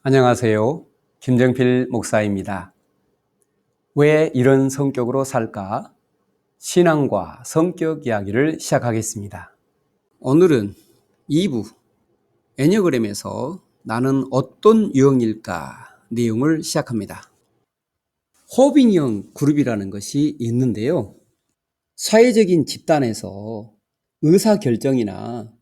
안녕하세요. 김정필 목사입니다. 왜 이런 성격으로 살까? 신앙과 성격 이야기를 시작하겠습니다. 오늘은 2부 애니어그램에서 나는 어떤 유형일까 내용을 시작합니다. 호빙형 그룹이라는 것이 있는데요. 사회적인 집단에서 의사결정이나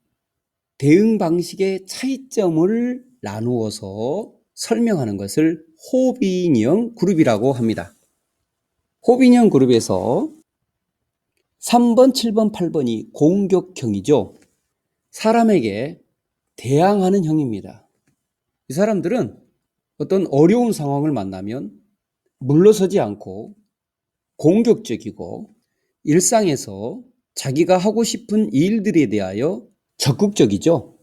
대응 방식의 차이점을 나누어서 설명하는 것을 호빙형 그룹이라고 합니다. 호빙형 그룹에서 3번, 7번, 8번이 공격형이죠. 사람에게 대항하는 형입니다. 이 사람들은 어떤 어려운 상황을 만나면 물러서지 않고 공격적이고 일상에서 자기가 하고 싶은 일들에 대하여 적극적이죠.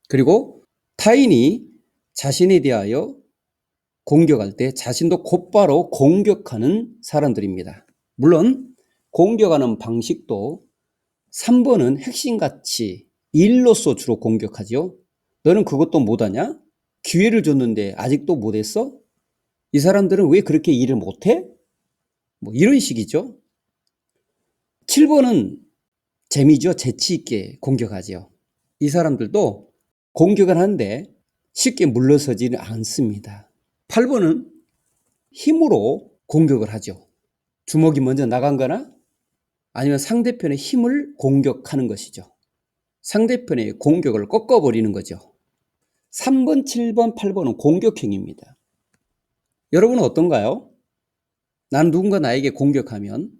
그리고 타인이 자신에 대하여 공격할 때 자신도 곧바로 공격하는 사람들입니다. 물론 공격하는 방식도 3번은 핵심같이 일로서 주로 공격하죠. 너는 그것도 못하냐? 기회를 줬는데 아직도 못했어? 이 사람들은 왜 그렇게 일을 못해? 이런 식이죠. 7번은 재미죠. 재치있게 공격하죠. 이 사람들도 공격을 하는데 쉽게 물러서지는 않습니다. 8번은 힘으로 공격을 하죠. 주먹이 먼저 나간 거나 아니면 상대편의 힘을 공격하는 것이죠. 상대편의 공격을 꺾어버리는 거죠. 3번, 7번, 8번은 공격형입니다. 여러분은 어떤가요? 난 누군가 나에게 공격하면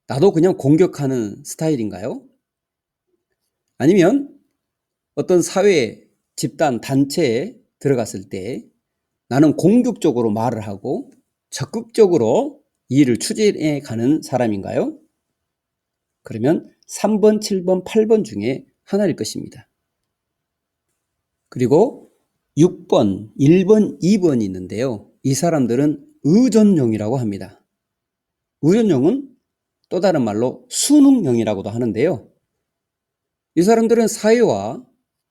나도 그냥 공격하는 스타일인가요? 아니면 어떤 사회, 집단, 단체에 들어갔을 때 나는 공격적으로 말을 하고 적극적으로 일을 추진해 가는 사람인가요? 그러면 3번, 7번, 8번 중에 하나일 것입니다. 그리고 6번, 1번, 2번이 있는데요. 이 사람들은 의존형이라고 합니다. 의존형은 또 다른 말로 순응형이라고도 하는데요. 이 사람들은 사회와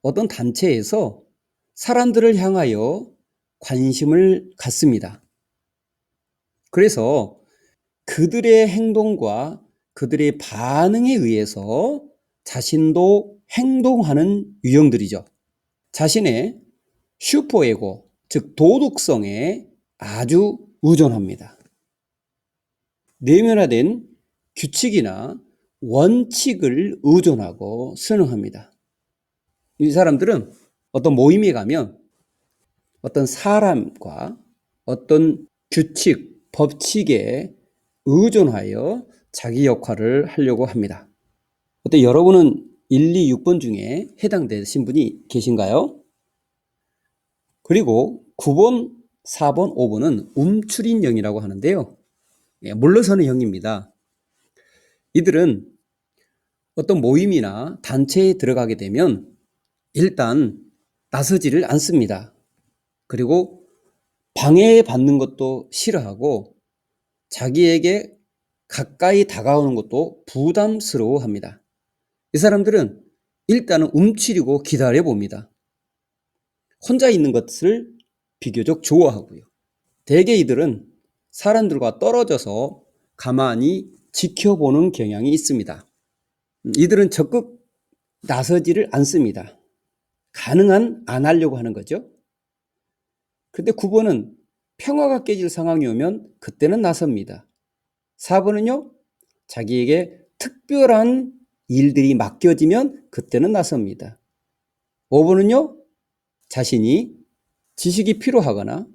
어떤 단체에서 사람들을 향하여 관심을 갖습니다. 그래서 그들의 행동과 그들의 반응에 의해서 자신도 행동하는 유형들이죠. 자신의 슈퍼에고, 즉 도덕성에 아주 의존합니다. 내면화된 규칙이나 원칙을 의존하고 순응합니다. 이 사람들은 어떤 모임에 가면 어떤 사람과 어떤 규칙, 법칙에 의존하여 자기 역할을 하려고 합니다. 어때 여러분은 1, 2, 6번 중에 해당되신 분이 계신가요? 그리고 9번, 4번, 5번은 움츠린형이라고 하는데요. 물러서는 형입니다. 이들은 어떤 모임이나 단체에 들어가게 되면 일단 나서지를 않습니다. 그리고 방해받는 것도 싫어하고 자기에게 가까이 다가오는 것도 부담스러워합니다. 이 사람들은 일단은 움츠리고 기다려봅니다. 혼자 있는 것을 비교적 좋아하고요. 대개 이들은 사람들과 떨어져서 가만히 지켜보는 경향이 있습니다. 이들은 적극 나서지를 않습니다. 가능한 안 하려고 하는 거죠. 근데 9번은 평화가 깨질 상황이 오면 그때는 나섭니다. 4번은요, 자기에게 특별한 일들이 맡겨지면 그때는 나섭니다. 5번은요, 자신이 지식이 필요하거나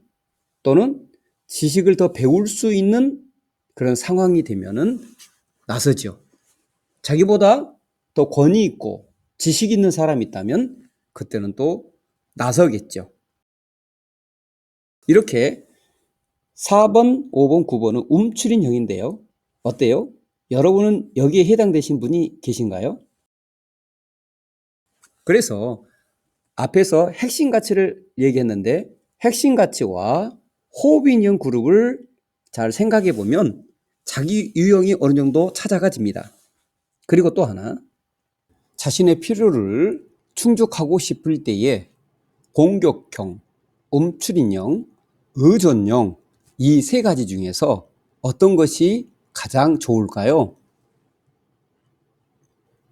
또는 지식을 더 배울 수 있는 그런 상황이 되면은 나서죠. 자기보다 더 권위 있고 지식 있는 사람이 있다면 그때는 또 나서겠죠. 이렇게 4번, 5번, 9번은 움츠린형인데요. 어때요? 여러분은 여기에 해당되신 분이 계신가요? 그래서 앞에서 핵심 가치를 얘기했는데 핵심 가치와 호흡인형 그룹을 잘 생각해 보면 자기 유형이 어느 정도 찾아가집니다. 그리고 또 하나, 자신의 필요를 충족하고 싶을 때에 공격형, 움츠린형, 의존형 이 세 가지 중에서 어떤 것이 가장 좋을까요?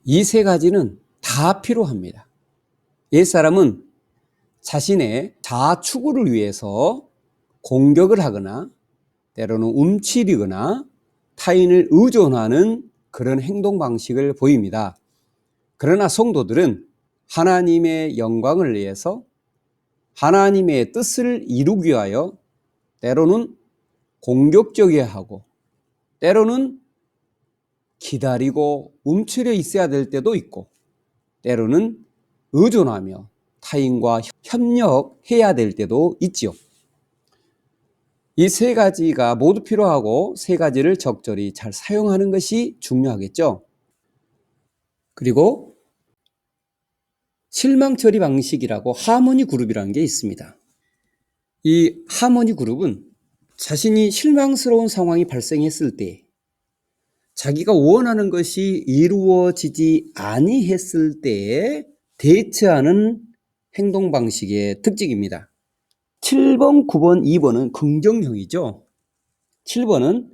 이 세 가지는 다 필요합니다. 옛사람은 자신의 자아 추구를 위해서 공격을 하거나 때로는 움츠리거나 타인을 의존하는 그런 행동 방식을 보입니다. 그러나 성도들은 하나님의 영광을 위해서 하나님의 뜻을 이루기 위하여 때로는 공격적이어야 하고 때로는 기다리고 움츠려 있어야 될 때도 있고 때로는 의존하며 타인과 협력해야 될 때도 있지요. 이 세 가지가 모두 필요하고 세 가지를 적절히 잘 사용하는 것이 중요하겠죠. 그리고 실망 처리 방식이라고 하모니 그룹이라는 게 있습니다. 이 하모니 그룹은 자신이 실망스러운 상황이 발생했을 때 자기가 원하는 것이 이루어지지 아니했을 때에 대처하는 행동 방식의 특징입니다. 7번, 9번, 2번은 긍정형이죠. 7번은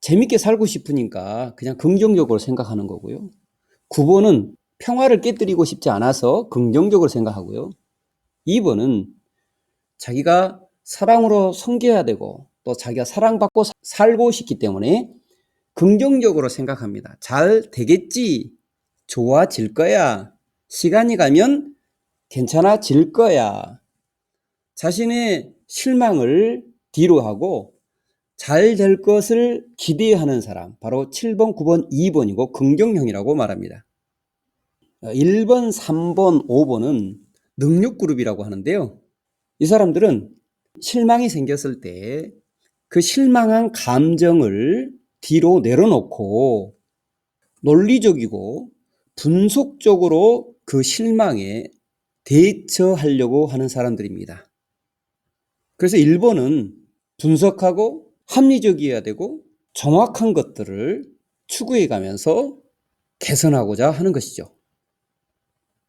재밌게 살고 싶으니까 그냥 긍정적으로 생각하는 거고요. 9번은 평화를 깨뜨리고 싶지 않아서 긍정적으로 생각하고요. 2번은 자기가 사랑으로 섬겨야 되고 또 자기가 사랑받고 살고 싶기 때문에 긍정적으로 생각합니다. 잘 되겠지, 좋아질 거야, 시간이 가면 괜찮아질 거야. 자신의 실망을 뒤로 하고 잘 될 것을 기대하는 사람, 바로 7번, 9번, 2번이고 긍정형이라고 말합니다. 1번, 3번, 5번은 능력그룹이라고 하는데요. 이 사람들은 실망이 생겼을 때 그 실망한 감정을 뒤로 내려놓고 논리적이고 분석적으로 그 실망에 대처하려고 하는 사람들입니다. 그래서 1번은 분석하고 합리적이어야 되고 정확한 것들을 추구해 가면서 개선하고자 하는 것이죠.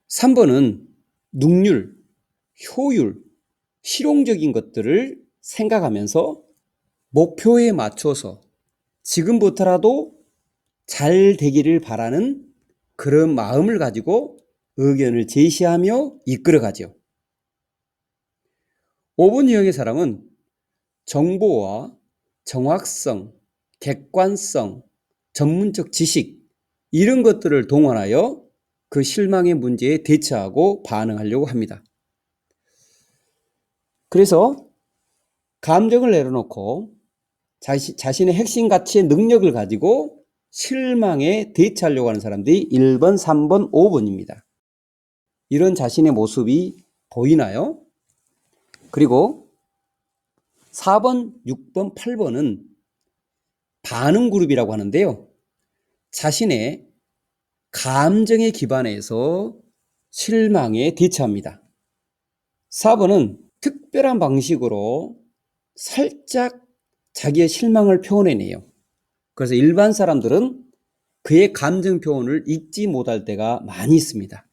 3번은 능률, 효율, 실용적인 것들을 생각하면서 목표에 맞춰서 지금부터라도 잘 되기를 바라는 그런 마음을 가지고 의견을 제시하며 이끌어가죠. 5번 유형의 사람은 정보와 정확성, 객관성, 전문적 지식 이런 것들을 동원하여 그 실망의 문제에 대처하고 반응하려고 합니다. 그래서 감정을 내려놓고 자신의 핵심 가치의 능력을 가지고 실망에 대처하려고 하는 사람들이 1번, 3번, 5번입니다. 이런 자신의 모습이 보이나요? 그리고 4번, 6번, 8번은 반응 그룹이라고 하는데요. 자신의 감정에 기반해서 실망에 대처합니다. 4번은 특별한 방식으로 살짝 자기의 실망을 표현해내요. 그래서 일반 사람들은 그의 감정 표현을 읽지 못할 때가 많이 있습니다.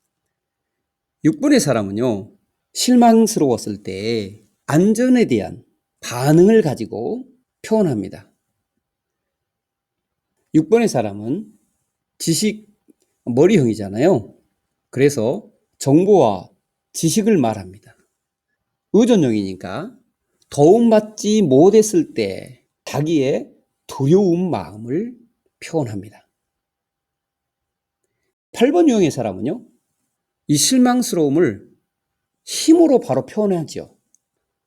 6번의 사람은요, 실망스러웠을 때 안전에 대한 반응을 가지고 표현합니다. 6번의 사람은 머리형이잖아요. 그래서 정보와 지식을 말합니다. 의존형이니까 도움받지 못했을 때 자기의 두려운 마음을 표현합니다. 8번 유형의 사람은요, 이 실망스러움을 힘으로 바로 표현하죠.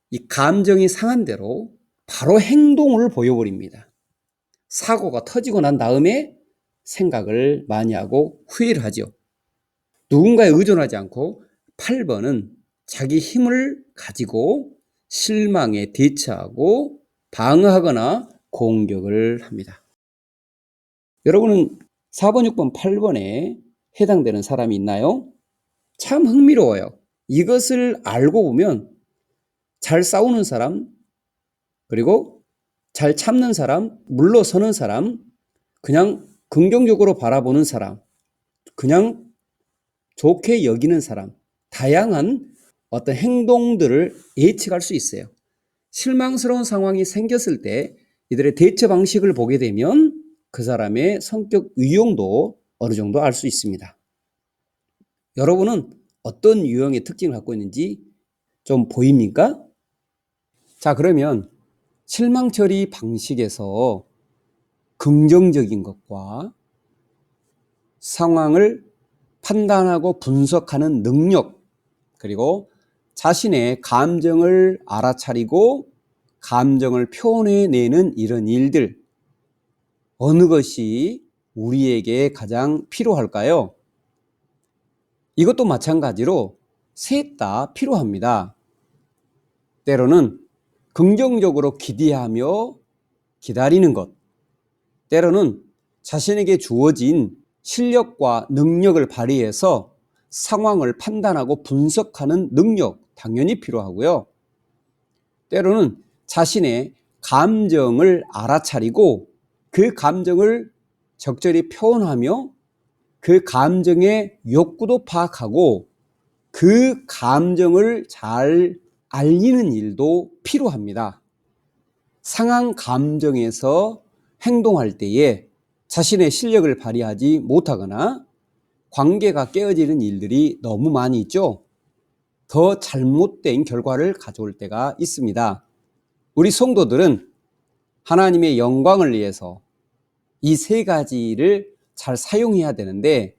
이 감정이 상한 대로 바로 행동을 보여버립니다. 사고가 터지고 난 다음에 생각을 많이 하고 후회를 하죠. 누군가에 의존하지 않고 8번은 자기 힘을 가지고 실망에 대처하고 방어하거나 공격을 합니다. 여러분은 4번, 6번, 8번에 해당되는 사람이 있나요? 참 흥미로워요. 이것을 알고 보면 잘 싸우는 사람, 그리고 잘 참는 사람, 물러서는 사람, 그냥 긍정적으로 바라보는 사람, 그냥 좋게 여기는 사람, 다양한 어떤 행동들을 예측할 수 있어요. 실망스러운 상황이 생겼을 때 이들의 대처 방식을 보게 되면 그 사람의 성격 유형도 어느 정도 알 수 있습니다. 여러분은 어떤 유형의 특징을 갖고 있는지 좀 보입니까? 자, 그러면 실망 처리 방식에서 긍정적인 것과 상황을 판단하고 분석하는 능력, 그리고 자신의 감정을 알아차리고 감정을 표현해내는 이런 일들, 어느 것이 우리에게 가장 필요할까요? 이것도 마찬가지로 셋 다 필요합니다. 때로는 긍정적으로 기대하며 기다리는 것, 때로는 자신에게 주어진 실력과 능력을 발휘해서 상황을 판단하고 분석하는 능력 당연히 필요하고요. 때로는 자신의 감정을 알아차리고 그 감정을 적절히 표현하며 그 감정의 욕구도 파악하고 그 감정을 잘 알리는 일도 필요합니다. 상한 감정에서 행동할 때에 자신의 실력을 발휘하지 못하거나 관계가 깨어지는 일들이 너무 많이 있죠. 더 잘못된 결과를 가져올 때가 있습니다. 우리 성도들은 하나님의 영광을 위해서 이 세 가지를 잘 사용해야 되는데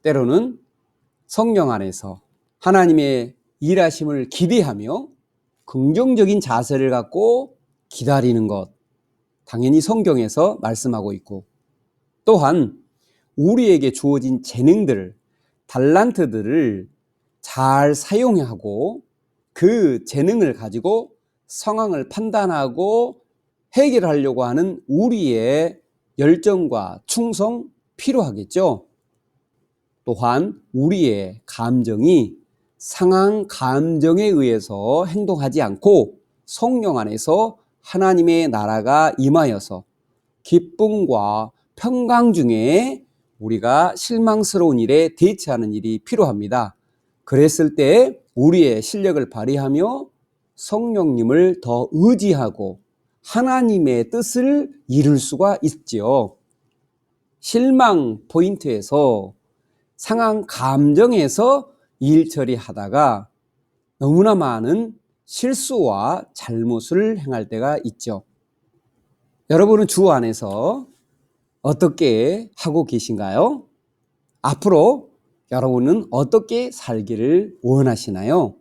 때로는 성령 안에서 하나님의 일하심을 기대하며 긍정적인 자세를 갖고 기다리는 것, 당연히 성경에서 말씀하고 있고, 또한 우리에게 주어진 재능들을, 달란트들을 잘 사용하고 그 재능을 가지고 상황을 판단하고 해결하려고 하는 우리의 열정과 충성 필요하겠죠. 또한 우리의 감정이 상한 감정에 의해서 행동하지 않고 성령 안에서 하나님의 나라가 임하여서 기쁨과 평강 중에 우리가 실망스러운 일에 대처하는 일이 필요합니다. 그랬을 때 우리의 실력을 발휘하며 성령님을 더 의지하고 하나님의 뜻을 이룰 수가 있지요. 실망 포인트에서 상한 감정에서 일 처리하다가 너무나 많은 실수와 잘못을 행할 때가 있죠. 여러분은 주 안에서 어떻게 하고 계신가요? 앞으로 여러분은 어떻게 살기를 원하시나요?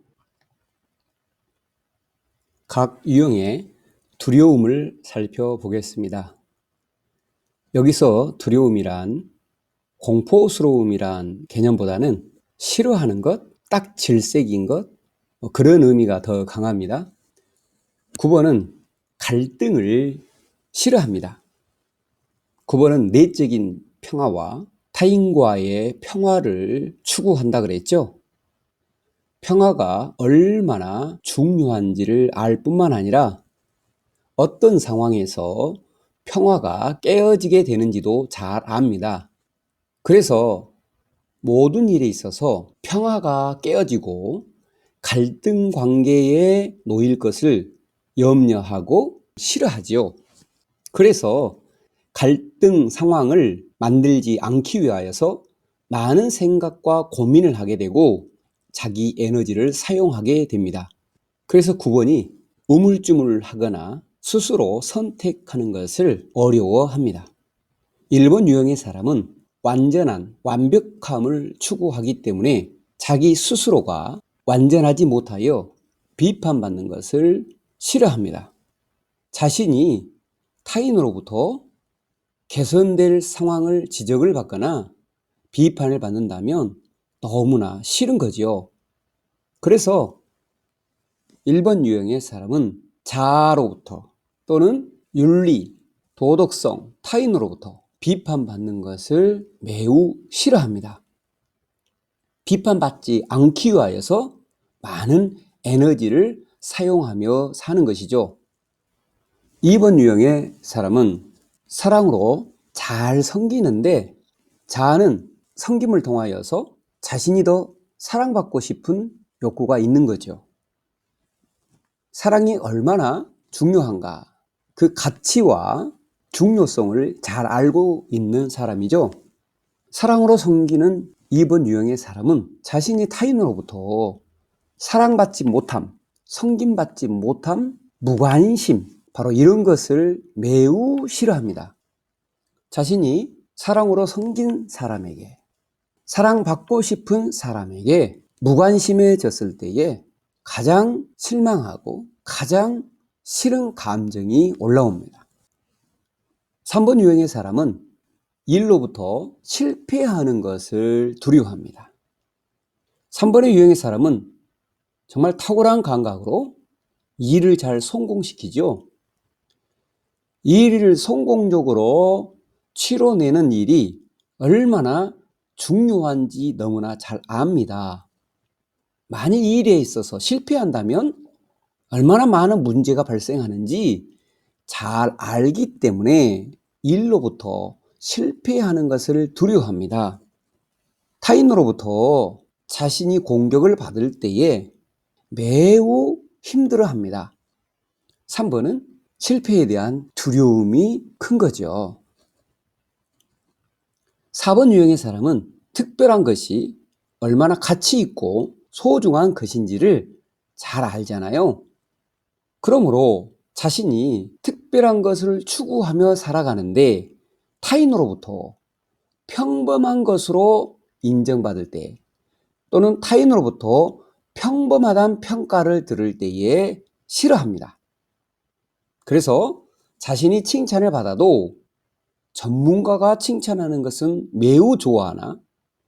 각 유형의 두려움을 살펴보겠습니다. 여기서 두려움이란 공포스러움이란 개념보다는 싫어하는 것, 딱 질색인 것, 그런 의미가 더 강합니다. 9번은 갈등을 싫어합니다. 9번은 내적인 평화와 타인과의 평화를 추구한다 그랬죠. 평화가 얼마나 중요한지를 알 뿐만 아니라 어떤 상황에서 평화가 깨어지게 되는지도 잘 압니다. 그래서 모든 일에 있어서 평화가 깨어지고 갈등 관계에 놓일 것을 염려하고 싫어하지요. 그래서 갈등 상황을 만들지 않기 위하여서 많은 생각과 고민을 하게 되고 자기 에너지를 사용하게 됩니다. 그래서 9번이 우물쭈물하거나 스스로 선택하는 것을 어려워합니다. 1번 유형의 사람은 완전한 완벽함을 추구하기 때문에 자기 스스로가 완전하지 못하여 비판받는 것을 싫어합니다. 자신이 타인으로부터 개선될 상황을 지적을 받거나 비판을 받는다면 너무나 싫은 거지요. 그래서 1번 유형의 사람은 자아로부터 또는 윤리, 도덕성, 타인으로부터 비판받는 것을 매우 싫어합니다. 비판받지 않기 위하여서 많은 에너지를 사용하며 사는 것이죠. 2번 유형의 사람은 사랑으로 잘 섬기는데 자아는 섬김을 통하여서 자신이 더 사랑받고 싶은 욕구가 있는 거죠. 사랑이 얼마나 중요한가, 그 가치와 중요성을 잘 알고 있는 사람이죠. 사랑으로 섬기는 2번 유형의 사람은 자신이 타인으로부터 사랑받지 못함, 섬김받지 못함, 무관심, 바로 이런 것을 매우 싫어합니다. 자신이 사랑으로 섬긴 사람에게, 사랑받고 싶은 사람에게 무관심해졌을 때에 가장 실망하고 가장 싫은 감정이 올라옵니다. 3번 유형의 사람은 일로부터 실패하는 것을 두려워합니다. 3번의 유형의 사람은 정말 탁월한 감각으로 일을 잘 성공시키죠. 이 일을 성공적으로 치러내는 일이 얼마나 중요한지 너무나 잘 압니다. 만일 이 일에 있어서 실패한다면 얼마나 많은 문제가 발생하는지 잘 알기 때문에 일로부터 실패하는 것을 두려워합니다. 타인으로부터 자신이 공격을 받을 때에 매우 힘들어합니다. 3번은 실패에 대한 두려움이 큰 거죠. 4번 유형의 사람은 특별한 것이 얼마나 가치 있고 소중한 것인지를 잘 알잖아요. 그러므로 자신이 특별한 것을 추구하며 살아가는데 타인으로부터 평범한 것으로 인정받을 때, 또는 타인으로부터 평범하다는 평가를 들을 때에 싫어합니다. 그래서 자신이 칭찬을 받아도 전문가가 칭찬하는 것은 매우 좋아하나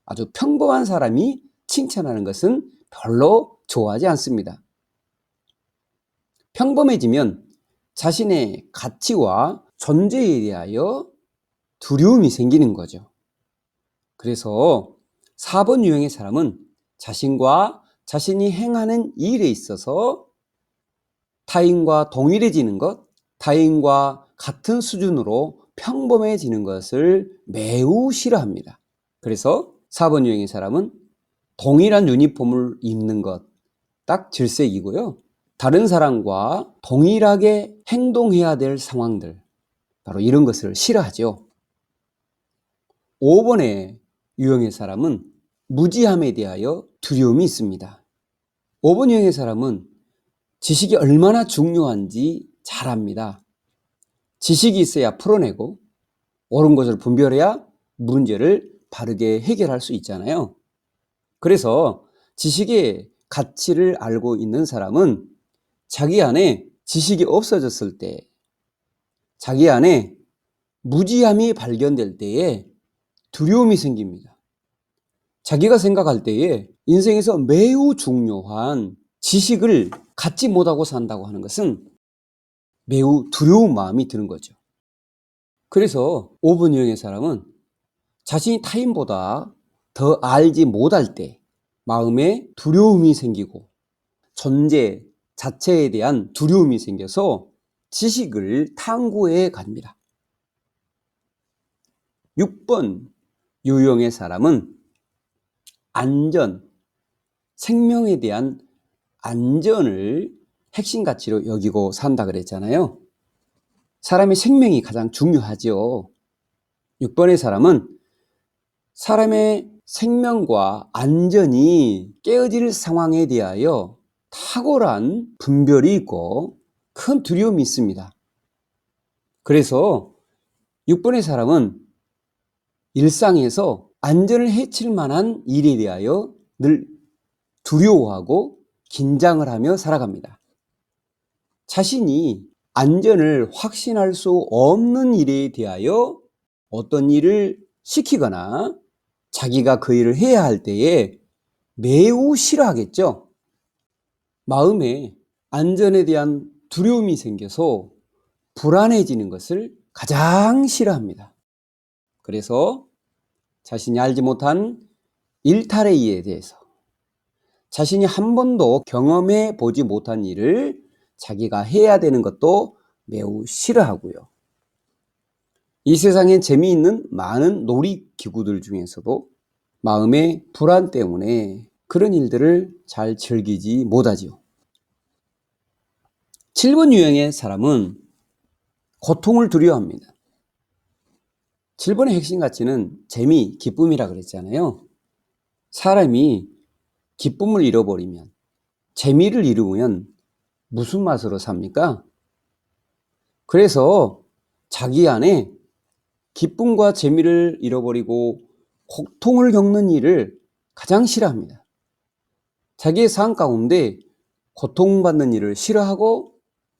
아주 평범한 사람이 칭찬하는 것은 별로 좋아하지 않습니다. 평범해지면 자신의 가치와 존재에 대하여 두려움이 생기는 거죠. 그래서 4번 유형의 사람은 자신과 자신이 행하는 일에 있어서 타인과 동일해지는 것, 타인과 같은 수준으로 평범해지는 것을 매우 싫어합니다. 그래서 4번 유형의 사람은 동일한 유니폼을 입는 것, 딱 질색이고요. 다른 사람과 동일하게 행동해야 될 상황들, 바로 이런 것을 싫어하죠. 5번의 유형의 사람은 무지함에 대하여 두려움이 있습니다. 5번 유형의 사람은 지식이 얼마나 중요한지 잘 압니다. 지식이 있어야 풀어내고 옳은 것을 분별해야 문제를 바르게 해결할 수 있잖아요. 그래서 지식의 가치를 알고 있는 사람은 자기 안에 지식이 없어졌을 때, 자기 안에 무지함이 발견될 때에 두려움이 생깁니다. 자기가 생각할 때에 인생에서 매우 중요한 지식을 갖지 못하고 산다고 하는 것은 매우 두려운 마음이 드는 거죠. 그래서 5번 유형의 사람은 자신이 타인보다 더 알지 못할 때 마음에 두려움이 생기고 존재 자체에 대한 두려움이 생겨서 지식을 탐구해 갑니다. 6번 유형의 사람은 안전, 생명에 대한 안전을 핵심 가치로 여기고 산다 그랬잖아요. 사람의 생명이 가장 중요하죠. 6번의 사람은 사람의 생명과 안전이 깨어질 상황에 대하여 탁월한 분별이 있고 큰 두려움이 있습니다. 그래서 6번의 사람은 일상에서 안전을 해칠 만한 일에 대하여 늘 두려워하고 긴장을 하며 살아갑니다. 자신이 안전을 확신할 수 없는 일에 대하여 어떤 일을 시키거나 자기가 그 일을 해야 할 때에 매우 싫어하겠죠. 마음에 안전에 대한 두려움이 생겨서 불안해지는 것을 가장 싫어합니다. 그래서 자신이 알지 못한 일탈의 일에 대해서, 자신이 한 번도 경험해 보지 못한 일을 자기가 해야 되는 것도 매우 싫어하고요. 이 세상에 재미있는 많은 놀이기구들 중에서도 마음의 불안 때문에 그런 일들을 잘 즐기지 못하지요. 7번 유형의 사람은 고통을 두려워합니다. 7번의 핵심 가치는 재미, 기쁨이라 그랬잖아요. 사람이 기쁨을 잃어버리면, 재미를 잃으면 무슨 맛으로 삽니까? 그래서 자기 안에 기쁨과 재미를 잃어버리고 고통을 겪는 일을 가장 싫어합니다. 자기의 삶 가운데 고통받는 일을 싫어하고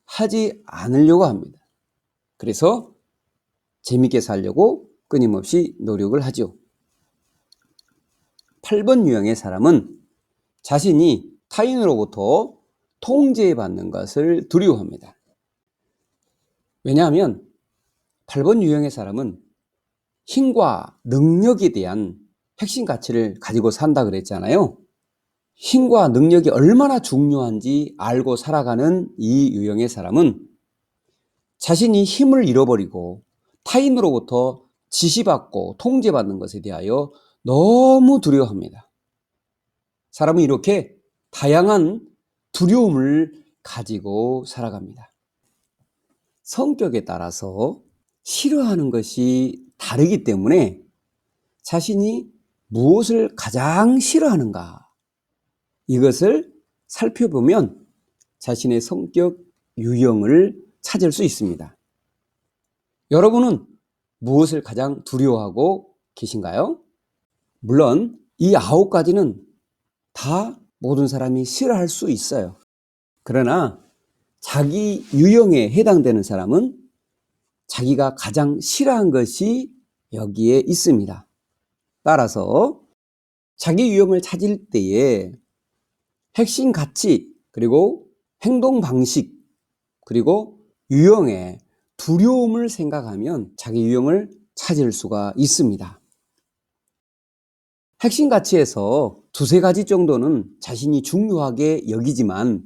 하지 않으려고 합니다. 그래서 재밌게 살려고 끊임없이 노력을 하죠. 8번 유형의 사람은 자신이 타인으로부터 통제받는 것을 두려워합니다. 왜냐하면 8번 유형의 사람은 힘과 능력에 대한 핵심 가치를 가지고 산다 그랬잖아요. 힘과 능력이 얼마나 중요한지 알고 살아가는 이 유형의 사람은 자신이 힘을 잃어버리고 타인으로부터 지시받고 통제받는 것에 대하여 너무 두려워합니다. 사람은 이렇게 다양한 두려움을 가지고 살아갑니다. 성격에 따라서 싫어하는 것이 다르기 때문에 자신이 무엇을 가장 싫어하는가, 이것을 살펴보면 자신의 성격 유형을 찾을 수 있습니다. 여러분은 무엇을 가장 두려워하고 계신가요? 물론 이 9가지는 다 모든 사람이 싫어할 수 있어요. 그러나 자기 유형에 해당되는 사람은 자기가 가장 싫어한 것이 여기에 있습니다. 따라서 자기 유형을 찾을 때에 핵심 가치, 그리고 행동 방식, 그리고 유형의 두려움을 생각하면 자기 유형을 찾을 수가 있습니다. 핵심 가치에서 2-3가지 정도는 자신이 중요하게 여기지만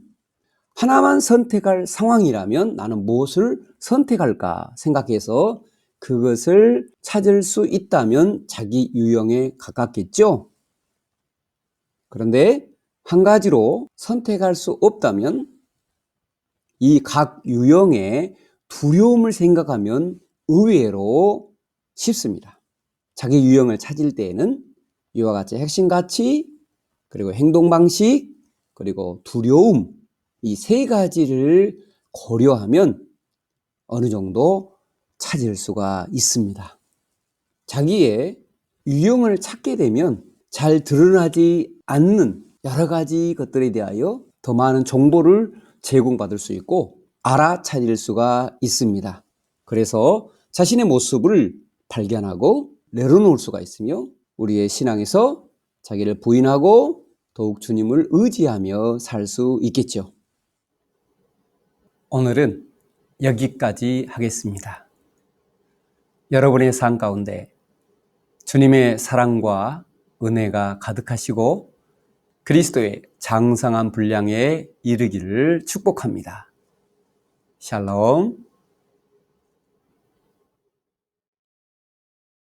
하나만 선택할 상황이라면 나는 무엇을 선택할까 생각해서 그것을 찾을 수 있다면 자기 유형에 가깝겠죠. 그런데 한 가지로 선택할 수 없다면 이 각 유형의 두려움을 생각하면 의외로 쉽습니다. 자기 유형을 찾을 때에는 이와 같이 핵심 가치, 그리고 행동 방식, 그리고 두려움, 이 3가지를 고려하면 어느 정도 찾을 수가 있습니다. 자기의 유형을 찾게 되면 잘 드러나지 않는 여러 가지 것들에 대하여 더 많은 정보를 제공받을 수 있고 알아차릴 수가 있습니다. 그래서 자신의 모습을 발견하고 내려놓을 수가 있으며 우리의 신앙에서 자기를 부인하고 더욱 주님을 의지하며 살 수 있겠죠. 오늘은 여기까지 하겠습니다. 여러분의 삶 가운데 주님의 사랑과 은혜가 가득하시고 그리스도의 장성한 분량에 이르기를 축복합니다. 샬롬.